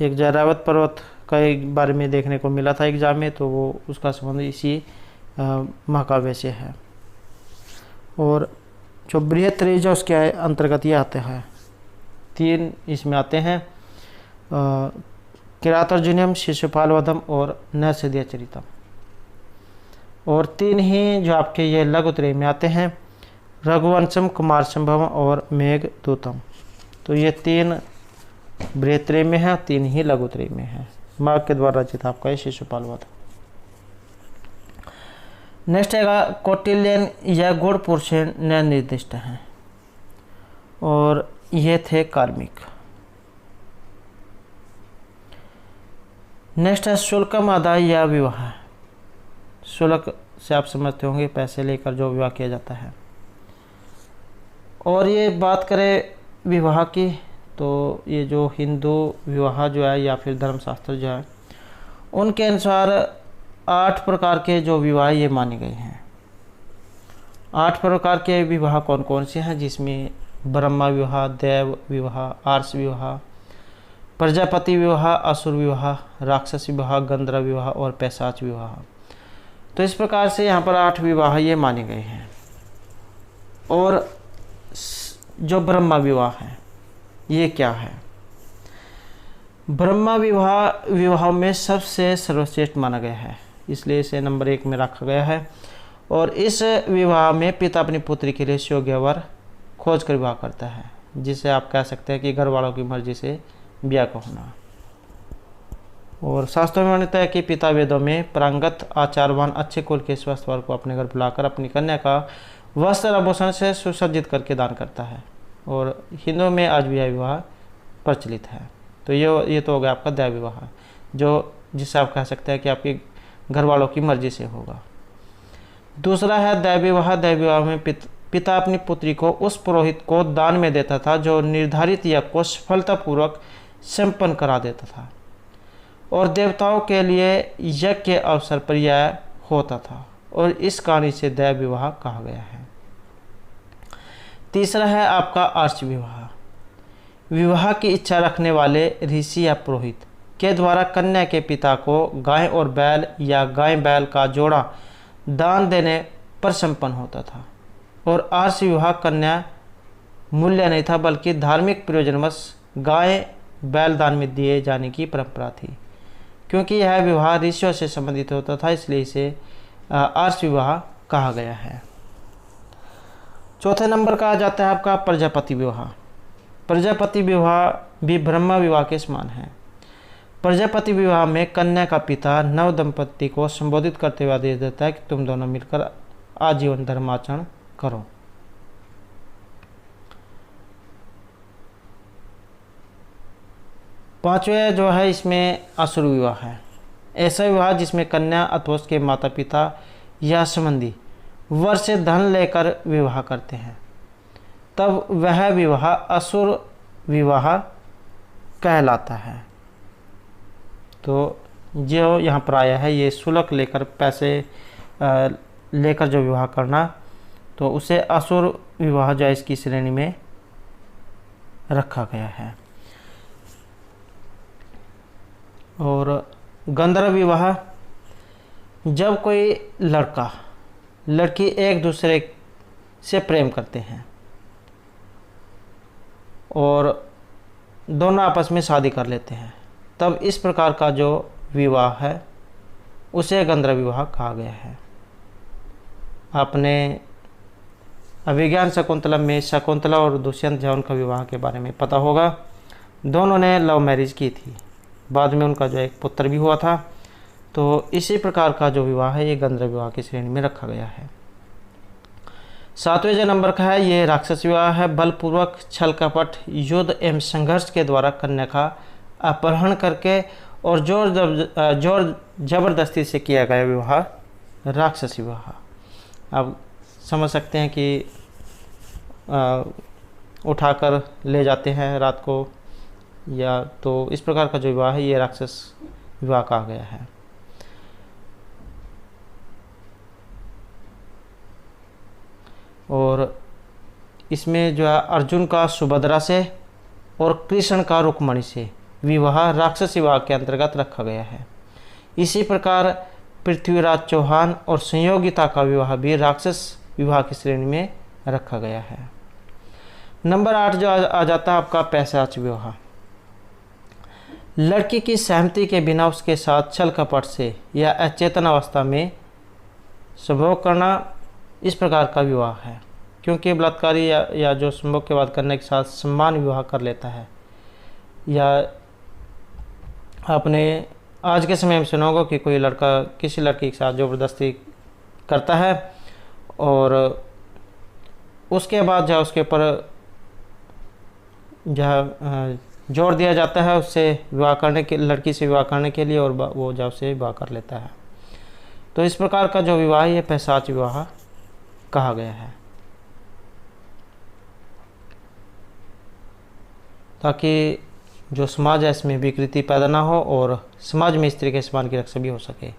एक जयरावत पर्वत का एक बारे में देखने को मिला था एग्जाम में, तो वो उसका संबंध इसी महाकाव्य से है। और जो बृहत्तरेज उसके अंतर्गत ये आते हैं, 3 इसमें आते हैं, किरातार्जुनीयम, शिशुपाल वधम और नरसिंह चरितम। और 3 ही जो आपके ये लघुत्रय में आते हैं, रघुवंशम, कुमार संभवम और मेघदूतम। तो ये 3 बृहत्त्रय में है, 3 ही लघुत्रय में है। माघ के द्वारा रचित आपका ये शिशुपाल वध। नेक्स्ट है कौटिल्यन या गौड़ पुरुष निर्दिष्ट हैं और ये थे कार्मिक। नेक्स्ट है शुल्कम आदाय या विवाह। शुल्क से आप समझते होंगे पैसे लेकर जो विवाह किया जाता है। और ये बात करें विवाह की, तो ये जो हिंदू विवाह जो है या फिर धर्मशास्त्र जो है, उनके अनुसार 8 प्रकार के जो विवाह ये माने गए हैं। 8 प्रकार के विवाह कौन कौन से हैं, जिसमें ब्रह्मा विवाह, देव विवाह, आर्ष विवाह, प्रजापति विवाह, असुर विवाह, राक्षस विवाह, गंधर्व विवाह और पैशाच विवाह। तो इस प्रकार से यहाँ पर 8 विवाह ये माने गए हैं। और जो ब्रह्मा विवाह है ये क्या है? ब्रह्मा विवाह में सबसे सर्वश्रेष्ठ माना गया है, इसलिए इसे नंबर 1 में रखा गया है। और इस विवाह में पिता अपनी पुत्री के लिए योग्य वर खोज कर विवाह करता है, जिसे आप कह सकते हैं कि घर वालों की मर्जी से ब्याह का होना। और शास्त्रों में मान्यता है कि पिता वेदों में प्रांगत आचारवान अच्छे कुल के स्वस्थ वर को अपने घर बुलाकर अपनी कन्या का वस्त्र आभूषण से सुसज्जित करके दान करता है। और हिंदुओं में आज भी यह विवाह प्रचलित है। तो ये तो हो गया आपका दैव विवाह, जो जिससे आप कह सकते हैं कि आपके घर वालों की मर्जी से होगा। दूसरा है दैव विवाह। दैव विवाह में पिता अपनी पुत्री को उस पुरोहित को दान में देता था जो निर्धारित यज्ञ को सफलतापूर्वक संपन्न करा देता था और देवताओं के लिए यज्ञ के अवसर पर यह होता था, और इस कहानी से दैव विवाह कहा गया है। तीसरा है आपका आर्ष विवाह। विवाह की इच्छा रखने वाले ऋषि या पुरोहित के द्वारा कन्या के पिता को गाय और बैल या गाय बैल का जोड़ा दान देने पर संपन्न होता था। और आर्ष विवाह कन्या मूल्य नहीं था, बल्कि धार्मिक प्रयोजनवश गाय बैल दान में दिए जाने की परंपरा थी। क्योंकि यह विवाह ऋषियों से संबंधित होता था, इसलिए इसे आर्ष विवाह कहा गया है। चौथे नंबर का आ जाता है आपका प्रजापति विवाह। प्रजापति विवाह भी ब्रह्मा विवाह के समान है। प्रजापति विवाह में कन्या का पिता नव दंपति को संबोधित करते हुए आदेश देता है कि तुम दोनों मिलकर आजीवन धर्माचरण करो। पांचवें जो है इसमें असुर विवाह है। ऐसा विवाह जिसमें कन्या अथवा उसके माता पिता या संबंधी वर से धन लेकर विवाह करते हैं, तब वह विवाह असुर विवाह कहलाता है। तो जो यहाँ पर आया है ये शुल्क लेकर पैसे लेकर जो विवाह करना, तो उसे असुर विवाह जो इसकी श्रेणी में रखा गया है। और गंधर्व विवाह, जब कोई लड़का लड़की एक दूसरे से प्रेम करते हैं और दोनों आपस में शादी कर लेते हैं, तब इस प्रकार का जो विवाह है उसे गंधर्व विवाह कहा गया है। आपने अभिज्ञान शकुंतलम में शकुंतला और दुष्यंत जो उनका विवाह के बारे में पता होगा। दोनों ने लव मैरिज की थी, बाद में उनका जो एक पुत्र भी हुआ था। तो इसी प्रकार का जो विवाह है ये गंधर्व विवाह की श्रेणी में रखा गया है। 7वें जो नंबर का है ये राक्षस विवाह है। बलपूर्वक छल कपट युद्ध एवं संघर्ष के द्वारा कन्या का अपहरण करके और जोर जबरदस्ती से किया गया विवाह राक्षस विवाह। आप समझ सकते हैं कि उठाकर ले जाते हैं रात को या तो इस प्रकार का जो विवाह है ये राक्षस विवाह कहा गया है। और इसमें जो है अर्जुन का सुभद्रा से और कृष्ण का रुक्मणी से विवाह राक्षस विवाह के अंतर्गत रखा गया है। इसी प्रकार पृथ्वीराज चौहान और संयोगिता का विवाह भी राक्षस विवाह की श्रेणी में रखा गया है। नंबर 8 जो आ जाता है आपका पैशाच विवाह। लड़की की सहमति के बिना उसके साथ छल कपट से या अचेतन अवस्था में संभोग करना इस प्रकार का विवाह है, क्योंकि बलात्कारी या जो संभोग के बाद करने के साथ सम्मान विवाह कर लेता है। या आपने आज के समय में सुना होगा कि कोई लड़का किसी लड़की के साथ ज़बरदस्ती करता है और उसके बाद जो उसके ऊपर जो जोर दिया जाता है उससे विवाह करने के, लड़की से विवाह करने के लिए, और वो जो उसे विवाह कर लेता है। तो इस प्रकार का जो विवाह है ये पैशाच विवाह कहा गया है, ताकि जो समाज है इसमें विकृति पैदा ना हो और समाज में स्त्री के सम्मान की रक्षा भी हो सके।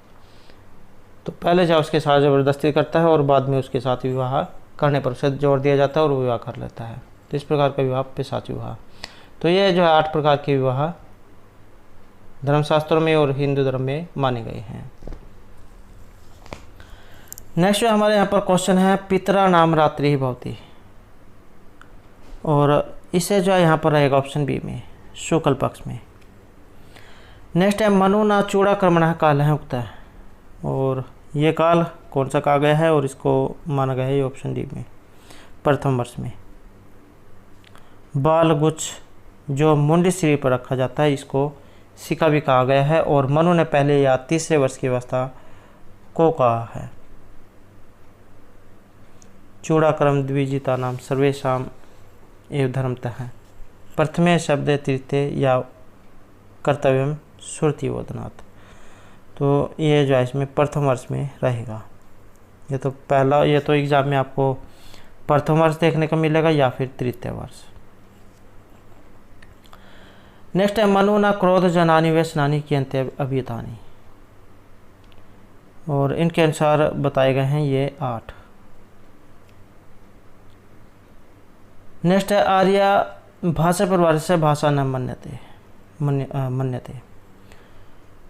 तो पहले जब उसके साथ ज़बरदस्ती करता है और बाद में उसके साथ विवाह करने पर उसे जोर दिया जाता है और वो विवाह कर लेता है। तो इस प्रकार का विवाह पैशाच विवाह। तो ये जो है 8 प्रकार के विवाह धर्मशास्त्रों में और हिंदू धर्म में माने गए हैं। नेक्स्ट जो हमारे यहाँ पर क्वेश्चन है पितरा नाम रात्रि भवती, और इसे जो है यहाँ पर रहेगा ऑप्शन बी में शुक्ल पक्ष में। नेक्स्ट है मनु ना चूड़ा कर्मण काल है उगता है, और ये काल कौन सा कहा गया है और इसको माना गया है ये ऑप्शन डी में प्रथम वर्ष में। बाल गुच्छ जो मुंडी सिरी पर रखा जाता है इसको सिका भी कहा गया है, और मनु ने पहले या तीसरे वर्ष की अवस्था को कहा है। चूड़ाक्रम द्विजिता नाम सर्वेशाम एवं धर्मतः है। प्रथमे शब्द तृतीय या कर्तव्यम श्रुति वदनात्। तो ये जो है इसमें प्रथम वर्ष में रहेगा। ये तो एग्जाम में आपको प्रथम वर्ष देखने को मिलेगा या फिर तृतीय वर्ष। नेक्स्ट है मनु न क्रोध जनानी व्यसनानी की अंत्य अभितानी, और इनके अनुसार बताए गए हैं ये 8। नेक्स्ट है आर्या भाषा परिवार से भाषा न मन्यते।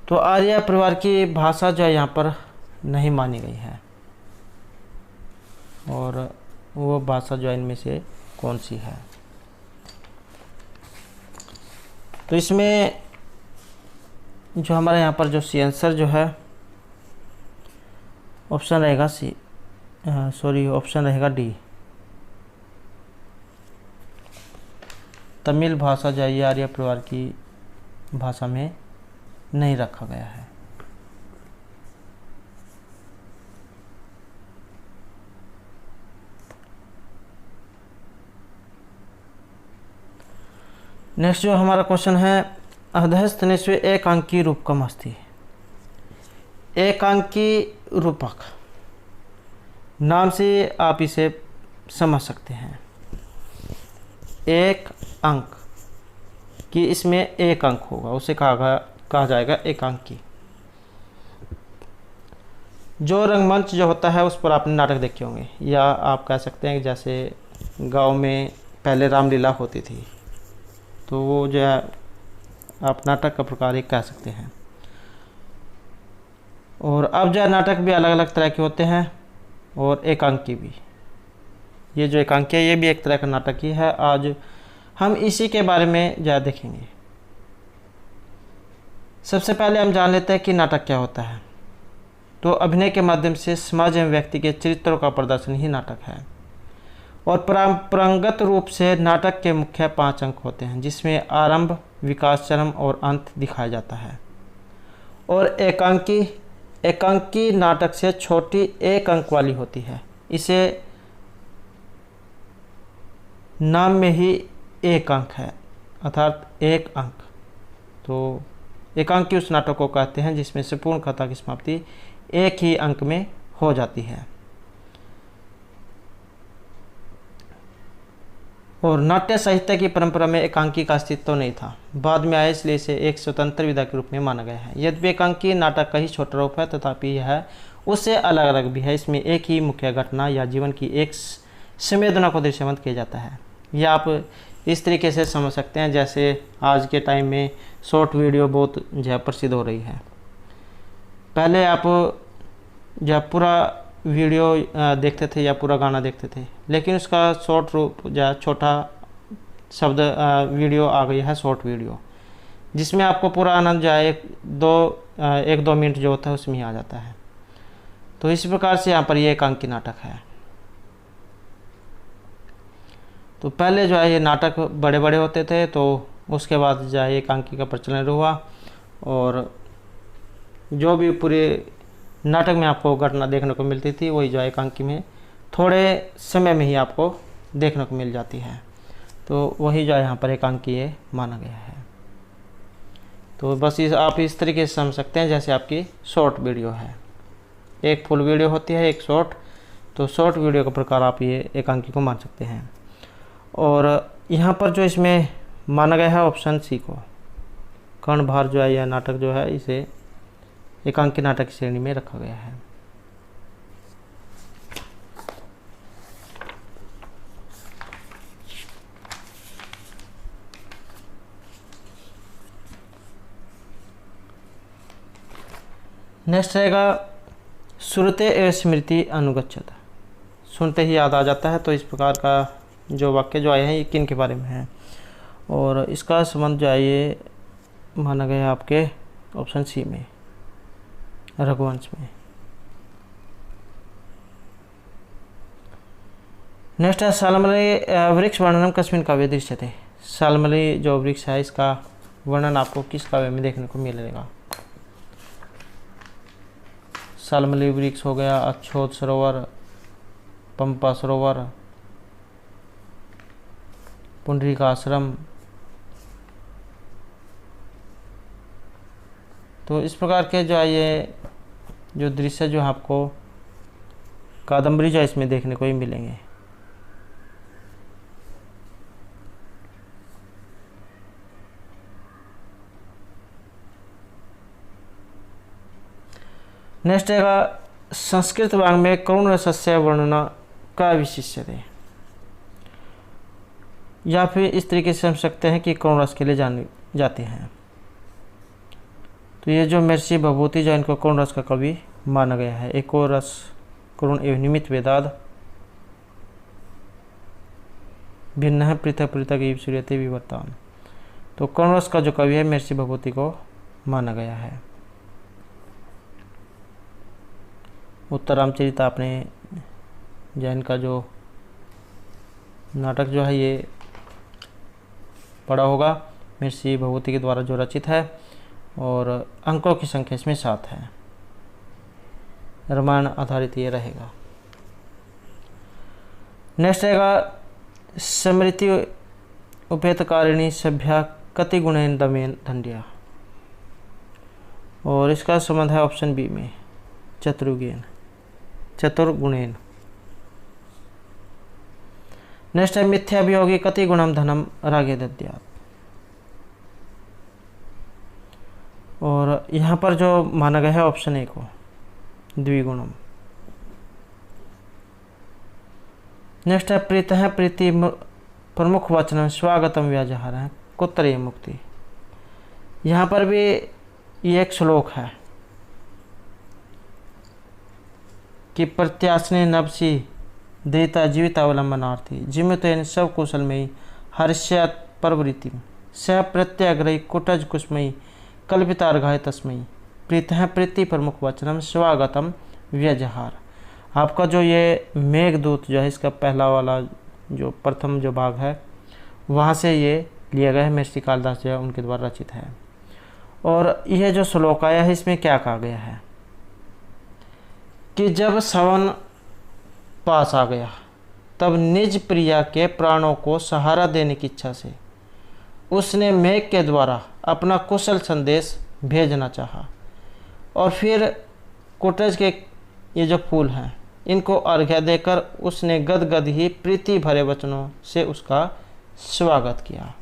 तो आर्य परिवार की भाषा जो है यहाँ पर नहीं मानी गई है, और वो भाषा जो है इनमें से कौन सी है। तो इसमें जो हमारे यहाँ पर जो सी आंसर जो है ऑप्शन रहेगा ऑप्शन रहेगा डी। तमिल भाषा जो है आर्य परिवार की भाषा में नहीं रखा गया है। नेक्स्ट जो हमारा क्वेश्चन है अधस्तनिस्व एकांकी रूपकम अस्ति। एकांकी रूपक नाम से आप इसे समझ सकते हैं। एक अंक कि इसमें एक अंक होगा उसे कहा जाएगा एकांकी। जो रंगमंच जो होता है उस पर आपने नाटक देखे होंगे, या आप कह सकते हैं कि जैसे गांव में पहले रामलीला होती थी, तो वो जो है आप नाटक का प्रकार एक कह सकते हैं। और अब जो है नाटक भी अलग अलग तरह के होते हैं और एकांकी भी। ये जो एकांकी है ये भी एक तरह का नाटक ही है। आज हम इसी के बारे में ज़्यादा देखेंगे। सबसे पहले हम जान लेते हैं कि नाटक क्या होता है। तो अभिनय के माध्यम से समाज एवं व्यक्ति के चरित्रों का प्रदर्शन ही नाटक है, और परंपरागत रूप से नाटक के मुख्य 5 अंक होते हैं, जिसमें आरंभ, विकास, चरम और अंत दिखाया जाता है। और एकांकी नाटक से छोटी एक अंक वाली होती है। इसे नाम में ही एक अंक है, अर्थात एक अंक। तो एकांकी उस नाटक को कहते हैं जिसमें से पूर्ण कथा की समाप्ति एक ही अंक में हो जाती है। और नाट्य साहित्य की परंपरा में एकांकी का अस्तित्व तो नहीं था, बाद में आया, इसलिए इसे एक स्वतंत्र विधा के रूप में माना गया है। यद्यपि एकांकी नाटक का ही छोटा रूप है, तथापि यह उससे अलग अलग भी है। इसमें एक ही मुख्य घटना या जीवन की एक संवेदना को दृश्यमान किया जाता है। यह आप इस तरीके से समझ सकते हैं जैसे आज के टाइम में शॉर्ट वीडियो बहुत जो प्रसिद्ध हो रही है। पहले आप जब पूरा वीडियो देखते थे या पूरा गाना देखते थे, लेकिन उसका शॉर्ट रूप या छोटा शब्द वीडियो आ गई है, शॉर्ट वीडियो, जिसमें आपको पूरा आनंद जो है एक दो मिनट जो होता है उसमें ही आ जाता है। तो इस प्रकार से यहाँ पर ये एकांकी नाटक है। तो पहले जो है ये नाटक बड़े बड़े होते थे, तो उसके बाद जो है एकांकी का प्रचलन हुआ, और जो भी पूरे नाटक में आपको घटना देखने को मिलती थी वही जो है एकांकी में थोड़े समय में ही आपको देखने को मिल जाती है। तो वही जो है यहाँ पर एकांकी माना गया है। तो बस आप इस तरीके से समझ सकते हैं जैसे आपकी शॉर्ट वीडियो है, एक फुल वीडियो होती है, एक शॉर्ट। तो शॉर्ट वीडियो के प्रकार आप ये एकांकी को मान सकते हैं। और यहाँ पर जो इसमें माना गया है ऑप्शन सी को, कर्णभार जो है यह नाटक जो है इसे एकांकी नाटक की श्रेणी में रखा गया है। नेक्स्ट रहेगा श्रुते एव स्मृति अनुगच्छत, सुनते ही याद आ जाता है। तो इस प्रकार का जो वाक्य जो आए हैं ये किन के बारे में है, और इसका संबंध जो है ये माना गया आपके ऑप्शन सी में, रघुवंश में। नेक्स्ट है सालमली वृक्ष वर्णनम कस्मिन काव्ये दृश्यते। सालमली जो वृक्ष है इसका वर्णन आपको किस काव्य में देखने को मिलेगा। सालमली वृक्ष हो गया, अक्षोत सरोवर, पंपा सरोवर, पुंडरीक आश्रम। तो इस प्रकार के जो है ये जो दृश्य जो आपको कादम्बरी जो इसमें देखने को ही मिलेंगे। नेक्स्ट है संस्कृत वांग में करुण रसस्य वर्णना का विशिष्यते, या फिर इस तरीके से समझ सकते हैं कि करुण रस के लिए जाने जाते हैं। तो ये जो महर्षि भभूति जो इनको करुण रस का कवि माना गया है। एक और रस करुण एवं निमित्त वेदाद भिन्न है, पृथक पृथक एवं सूर्यते विवर्तान। तो करुण रस का जो कवि है महर्षि भभूति को माना गया है। उत्तर रामचरित आपने जैन का जो नाटक जो है ये पढ़ा होगा, महर्षि भभूति के द्वारा जो रचित है, और अंकों की संख्या इसमें 7 है। रामायण आधारित ये रहेगा। नेक्स्ट रहेगा स्मृति उपेतकारिणी सभ्या कति गुणेन दमेन दंड्या, और इसका संबंध है ऑप्शन बी में, चतुर्गुणेन। नेक्स्ट है मिथ्याभियोगी कति गुणम धनम रागे दद्यात्, और यहाँ पर जो माना गया है ऑप्शन ए को, द्विगुणम। नेक्स्ट है प्रीत है प्रीति प्रमुख वचन स्वागतम व्याजहार है कुत्तरीय मुक्ति। यहाँ पर भी ये एक श्लोक है कि प्रत्याशने नवसी देता जीवितावलंबनार्थी जिमितेन सब कुशलमयी हर्ष्यात् परवृत्ति स प्रत्याग्रही कुटज कुसमयी कल्पितार्घाय तस्मयी प्रीतः प्रीति प्रमुख वचनम स्वागतम व्यजहार। आपका जो ये मेघदूत जो है इसका पहला वाला जो प्रथम जो भाग है वहाँ से ये लिया गया है, महर्षि कालिदास जो है उनके द्वारा रचित है। और यह जो श्लोक आया है इसमें क्या कहा गया है कि जब सावन पास आ गया तब निज प्रिया के प्राणों को सहारा देने की इच्छा से उसने मेघ के द्वारा अपना कुशल संदेश भेजना चाहा, और फिर कुटज के ये जो फूल हैं इनको अर्घ्य देकर उसने गदगद ही प्रीति भरे वचनों से उसका स्वागत किया।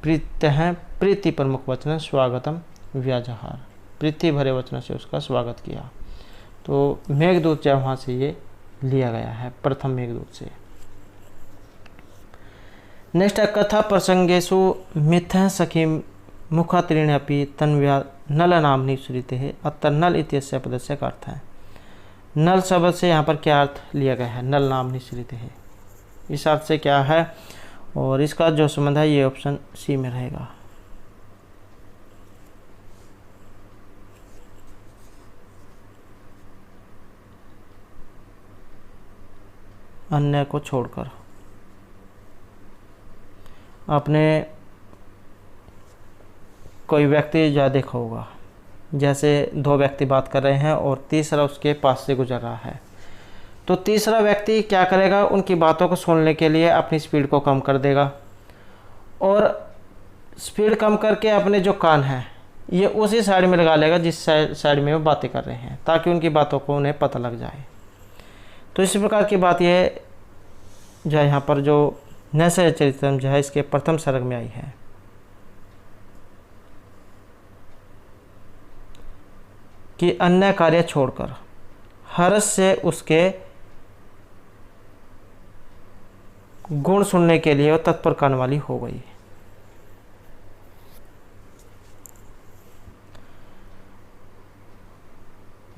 प्रीत्यः प्रीति प्रमुख वचन स्वागतम व्याजहार, प्रीति भरे वचन से उसका स्वागत किया। तो मेघदूत जो वहाँ से ये लिया गया है, प्रथम मेघदूत से। नेक्स्ट है कथा प्रसंगेषु मिथ्या सखी मुखात्रीण अपि तन्व्या नल नामनि श्रुते है। अतः नल इत्यस्य पदस्य का अर्थ है, नल शब्द से यहाँ पर क्या अर्थ लिया गया है, नल नामनि श्रुते है, इस अर्थ से क्या है, और इसका जो संबंध है ये ऑप्शन सी में रहेगा। अन्य को छोड़कर। आपने कोई व्यक्ति जो देखा होगा, जैसे दो व्यक्ति बात कर रहे हैं और तीसरा उसके पास से गुजर रहा है, तो तीसरा व्यक्ति क्या करेगा, उनकी बातों को सुनने के लिए अपनी स्पीड को कम कर देगा और स्पीड कम करके अपने जो कान हैं ये उसी साइड में लगा लेगा जिस साइड में वो बातें कर रहे हैं, ताकि उनकी बातों को उन्हें पता लग जाए। तो इसी प्रकार की बात ये जो है यहाँ पर जो नैसर्य चरित्रम जो है इसके प्रथम सर्ग में आई है। कि अन्य कार्य छोड़कर हर्ष से उसके गुण सुनने के लिए वो तत्पर करने वाली हो गई।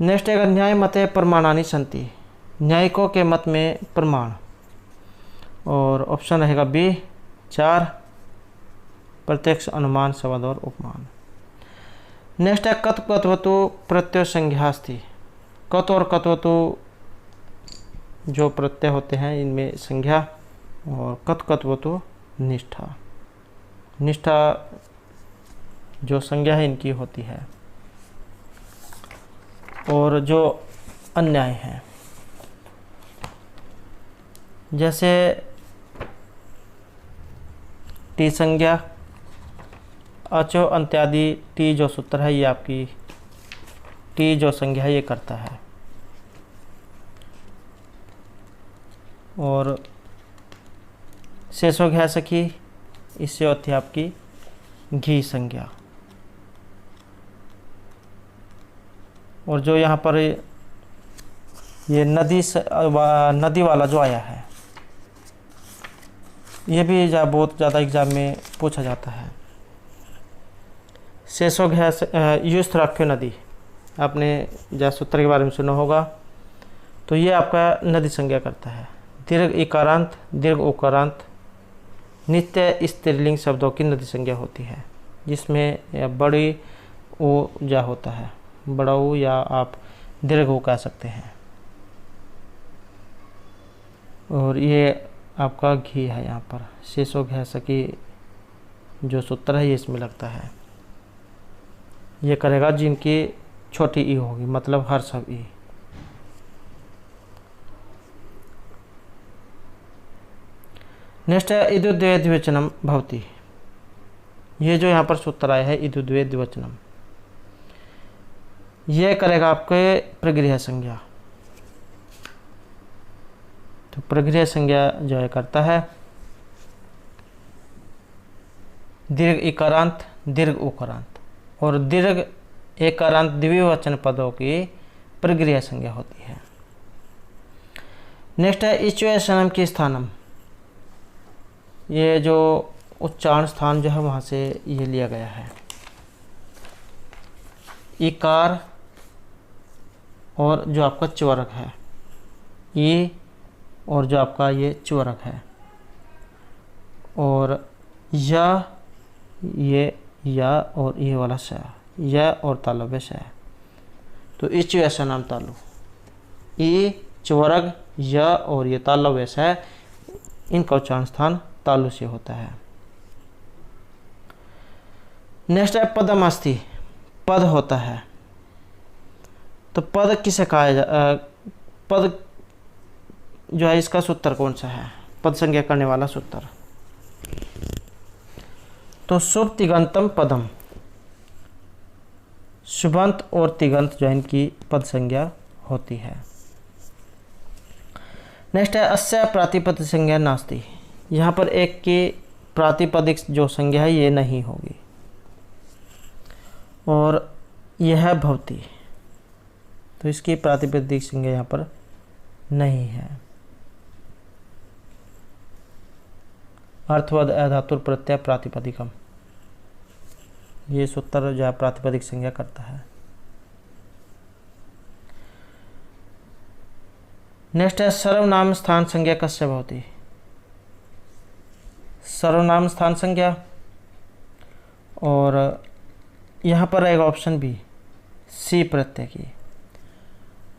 नेक्स्ट है न्याय मते प्रमाणानि संति, न्यायिकों के मत में प्रमाण, और ऑप्शन रहेगा बी 4 प्रत्यक्ष अनुमान शब्द और उपमान। नेक्स्ट है कत कत्वतु प्रत्यय संज्ञास्ति, कत और कत्वतु जो प्रत्यय होते हैं इनमें संज्ञा, और कत कत्वतु निष्ठा, निष्ठा जो संज्ञा है इनकी होती है, और जो अन्याय है जैसे टी संज्ञा, अचो अंत्यादि टी जो सूत्र है ये आपकी टी जो संज्ञा है ये करता है, और शेषो घ्या सखी इससे होती है आपकी घी संज्ञा। और जो यहाँ पर ये नदी वाला जो आया है ये भी बहुत ज़्यादा एग्जाम में पूछा जाता है। शेषो घ्या युस्थराख्यो नदी, आपने जा सूत्र के बारे में सुना होगा, तो ये आपका नदी संज्ञा करता है। दीर्घ इकारांत दीर्घ उकारांत नित्य स्त्रीलिंग शब्दों की नदी संज्ञा होती है, जिसमें बड़ी ऊ जा होता है, बड़ा ऊ या आप दीर्घ ऊ कह सकते हैं। और ये आपका घी है, यहाँ पर शेषो घ्या सकी जो सूत्र है ये इसमें लगता है, ये करेगा जिनकी छोटी ई होगी, मतलब हर सब ई। नेक्स्ट है इदुद्वय द्विवचनम भवति, ये जो यहाँ पर सूत्र आया है इदुद्वय द्विवचनम, ये करेगा आपके प्रगृह संज्ञा। तो प्रगृह संज्ञा जो है करता है दीर्घ इकारांत दीर्घ उकारांत, और दीर्घ एकारांत द्विवचन पदों की प्रगृह संज्ञा होती है। नेक्स्ट है इच्युएशनम की स्थानम, ये जो उच्चारण स्थान जो है वहाँ से ये लिया गया है। इकार और जो आपका च्वरक है ई, और जो आपका ये च्वरक है, और या और ये वाला स, या और तालव्य स, तो इच ऐसा नाम तालु, ई च्वरक या और ये तालव्य स, इनका उच्चारण स्थान तालु से होता है। नेक्स्ट है पदमास्ति, पद होता है। तो पद किसे कहा पद जो है इसका सूत्र कौन सा है, पद संज्ञा करने वाला सूत्र, तो शुभ तिगंतम पदम, शुभंत और तिगंत जो है इनकी पद संज्ञा होती है। नेक्स्ट है अस्य प्रातिपद संज्ञा नास्ति, यहाँ पर एक की प्रातिपदिक जो संज्ञा है ये नहीं होगी, और यह है भवती, तो इसकी प्रातिपदिक संज्ञा यहाँ पर नहीं है। अर्थवद अधातुर प्रत्यय प्रातिपदिकम, ये सूत्र जो है प्रातिपदिक संज्ञा करता है। नेक्स्ट है सर्वनाम स्थान संज्ञा कस्य भवति। सर्वनाम स्थान संज्ञा, और यहाँ पर रहेगा ऑप्शन बी सी प्रत्यय की।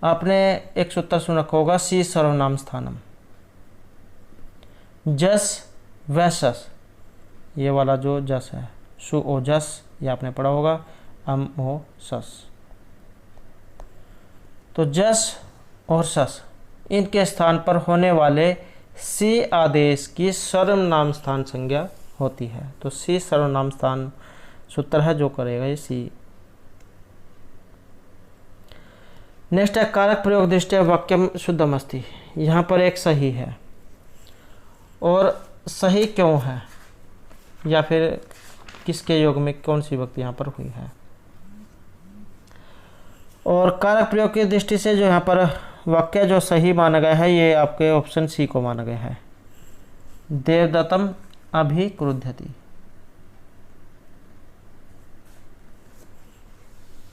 आपने एक सूत्र सुन रखा होगा सी सर्वनाम स्थानम। जस वैसस, ये वाला जो जस है, सु ओ जस, ये आपने पढ़ा होगा, अम ओ सस। तो जस और सस इनके स्थान पर होने वाले सी आदेश की सर्वनाम स्थान संज्ञा होती है। तो सी सर्वनाम स्थान सूत्र है जो करेगा ये सी। नेक्स्ट है कारक प्रयोग दृष्टया वाक्यम शुद्धम अस्ति। यहाँ पर एक सही है, और सही क्यों है, या फिर किसके योग में कौन सी विभक्ति यहाँ पर हुई है। और कारक प्रयोग की दृष्टि से जो यहाँ पर वाक्य जो सही माना गया है ये आपके ऑप्शन सी को माना गया है, देवदत्तम अभिक्रुध्यति।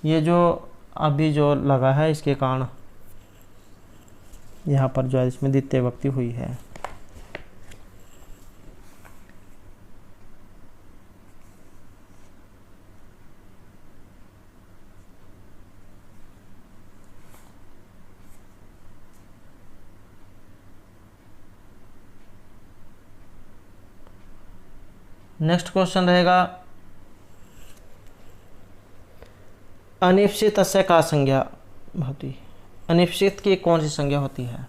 ये जो अभी जो लगा है इसके कारण यहाँ पर जो है इसमें द्वितीय विभक्ति हुई है। नेक्स्ट क्वेश्चन रहेगा अनिश्चित से का संज्ञा होती। अनिश्चित की कौन सी संज्ञा होती है।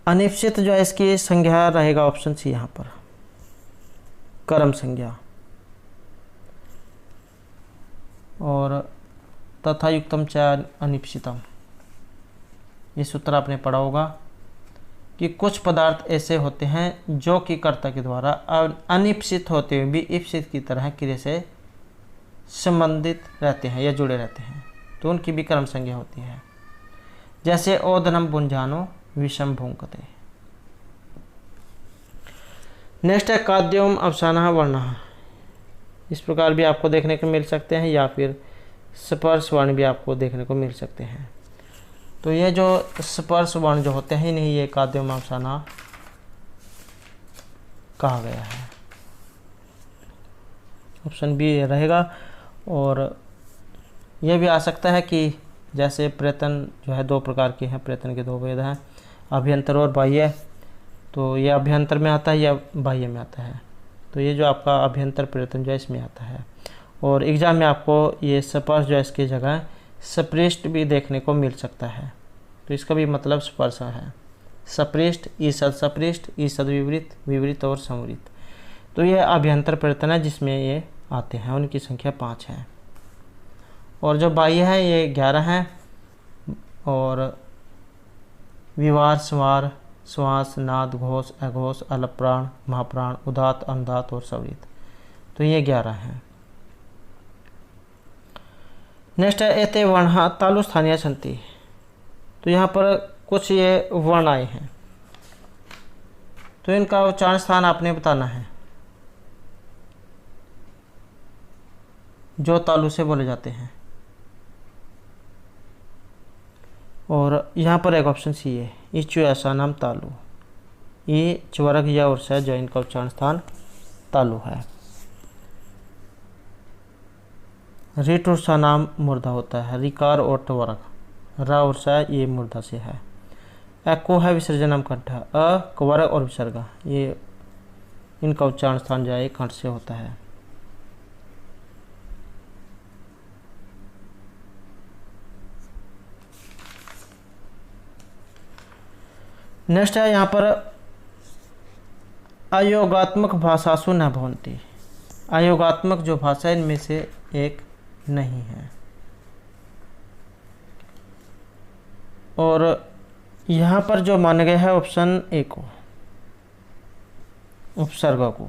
अनिश्चित जो है इसकी संज्ञा रहेगा ऑप्शन सी यहाँ पर कर्म संज्ञा। और तथा युक्तम च अनिश्चितम, ये सूत्र आपने पढ़ा होगा कि कुछ पदार्थ ऐसे होते हैं जो कि कर्ता के द्वारा अनिश्चित होते हुए भी इप्सित की तरह क्रिया से संबंधित रहते हैं या जुड़े रहते हैं, तो उनकी भी कर्म संज्ञा होती है। जैसे ओदनम बुंजानो विषम भूंकते। नेक्स्ट है काद्यम अवसाना वर्णः। इस प्रकार भी आपको देखने को मिल सकते हैं, या फिर स्पर्श वर्ण भी आपको देखने को मिल सकते हैं। तो ये जो स्पर्श वर्ण जो होते हैं नहीं, ये काद्यम अवसाना कहा गया है। ऑप्शन बी रहेगा। और यह भी आ सकता है कि जैसे प्रयत्न जो है दो प्रकार के हैं, प्रयत्न के दो भेद हैं, अभ्यंतर और बाह्य। तो ये अभ्यंतर में आता है या बाह्य में आता है। तो ये जो आपका अभ्यंतर प्रयत्न जो है इसमें आता है। और एग्जाम में आपको ये स्पर्श जो है इसकी जगह सपृष्ठ भी देखने को मिल सकता है, तो इसका भी मतलब स्पर्श है। सपृष्ठ, ईसद सपृष्ठ, ईसद विवृत, विवृत और संवृत। तो ये अभ्यंतर प्रयत्न है जिसमें ये आते हैं, उनकी संख्या 5 है। और जो बाह्य है ये 11 हैं। और विवार, स्वार, श्वास, नाद, घोष, अघोष, अलप्राण, महाप्राण, उदात, अनुदात और सवृत। तो ये 11 हैं। नेक्स्ट है एते वर्ण तालु स्थानीय संति। तो यहाँ पर कुछ ये वर्ण आए हैं, तो इनका उच्चारण स्थान आपने बताना है जो तालु से बोले जाते हैं। और यहाँ पर एक ऑप्शन सी है इच्चु ऐसा नाम तालु। ये चवर्ग या और से जो इनका उच्चारण स्थान तालु है। रिट और सा नाम मूर्धा होता है। रिकार और टवर्ग, रा और सा ये मूर्धा से है। एको है विसर्जनम कंठ, अ कवर्ग और विसर्ग, ये इनका उच्चारण स्थान जो है कंठ से होता है। नेक्स्ट है यहाँ पर अयोगात्मक भाषासु न भवन्ति। अयोगात्मक जो भाषा है इनमें से एक नहीं है। और यहाँ पर जो माना गया है ऑप्शन ए को, उपसर्ग को।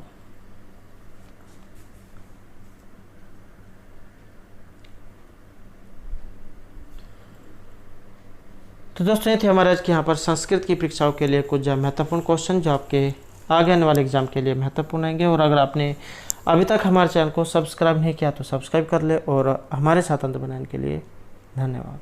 तो दोस्तों ये थे हमारे आज के यहाँ पर संस्कृत की परीक्षाओं के लिए कुछ महत्वपूर्ण क्वेश्चन जो आपके आगे आने वाले एग्जाम के लिए महत्वपूर्ण आएंगे। और अगर आपने अभी तक हमारे चैनल को सब्सक्राइब नहीं किया तो सब्सक्राइब कर ले। और हमारे साथ अंत बनाने के लिए धन्यवाद।